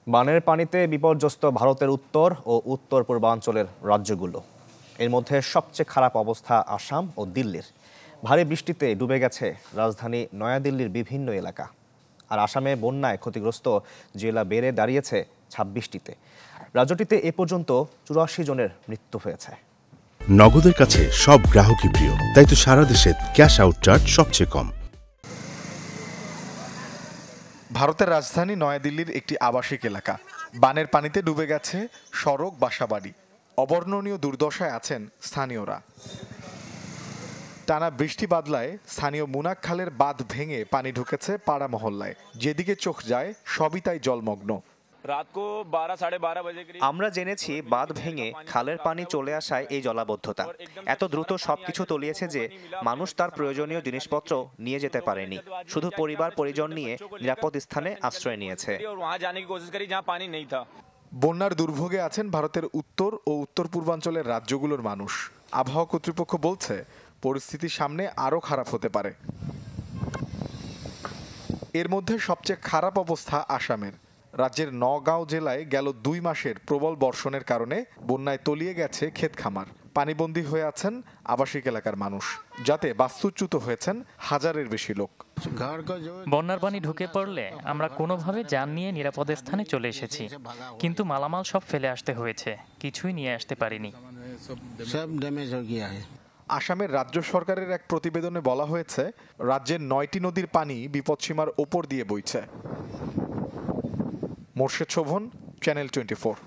বানের পানিতে বিপর্যস্ত ভারতের উত্তর ও উত্তর পূর্বাঞ্চলের রাজ্যগুলো। এর মধ্যে সবচেয়ে খারাপ অবস্থা আসাম ও দিল্লির। ভারী বৃষ্টিতে ডুবে গেছে রাজধানী নয়াদিল্লির বিভিন্ন এলাকা। আর আসামে বন্যায় ক্ষতিগ্রস্ত জেলা বেড়ে দাঁড়িয়েছে 26টিতে। রাজ্যটিতে এ পর্যন্ত 84 জনের মৃত্যু হয়েছে। নগদের কাছে সব গ্রাহকই প্রিয়, তাই তো সারা দেশে ক্যাশ আউট চার্জ সবচেয়ে কম। ভারতের রাজধানী নয়াদিল্লির একটি আবাসিক এলাকা। বানের পানিতে ডুবে গেছে সড়ক, বাসাবাড়ি। অবর্ণনীয় দুর্দশায় আছেন স্থানীয়রা। টানা বৃষ্টি বাদলায় স্থানীয় মুনাক খালের বাঁধ ভেঙে পানি ঢুকেছে পাড়া মহল্লায়। যেদিকে চোখ যায় সবই তাই জলমগ্ন। আমরা জেনেছি বাঁধ ভেঙে খালের পানি চলে আসায় এই জলাবদ্ধতা। এত দ্রুত সবকিছু তলিয়েছে যে মানুষ তার প্রয়োজনীয় জিনিসপত্র নিয়ে যেতে পারেনি। শুধু পরিবার পরিজন নিয়ে নিরাপদ স্থানে আশ্রয় নিয়েছে। বন্যার দুর্ভোগে আছেন ভারতের উত্তর ও উত্তর পূর্বাঞ্চলের রাজ্যগুলোর মানুষ। আবহাওয়া কর্তৃপক্ষ বলছে পরিস্থিতি সামনে আরও খারাপ হতে পারে। এর মধ্যে সবচেয়ে খারাপ অবস্থা আসামের। রাজ্যের নগাঁও জেলায় গেল 2 মাসের প্রবল বর্ষণের কারণে বন্যায় তলিয়ে গেছে ক্ষেত খামার। পানিবন্দী হয়ে আছেন আবাসিক এলাকার মানুষ, যাতে বাস্তুচ্যুত হয়েছেন হাজারের বেশি লোক। বন্যার পানি ঢুকে পড়লে আমরা কোনোভাবে যান নিয়ে নিরাপদ স্থানে চলে এসেছি, কিন্তু মালামাল সব ফেলে আসতে হয়েছে, কিছুই নিয়ে আসতে পারিনি। আসামের রাজ্য সরকারের এক প্রতিবেদনে বলা হয়েছে রাজ্যের 9টি নদীর পানি বিপদসীমার ওপর দিয়ে বইছে। মোর্শেদ শোভন, চ্যানেল 24।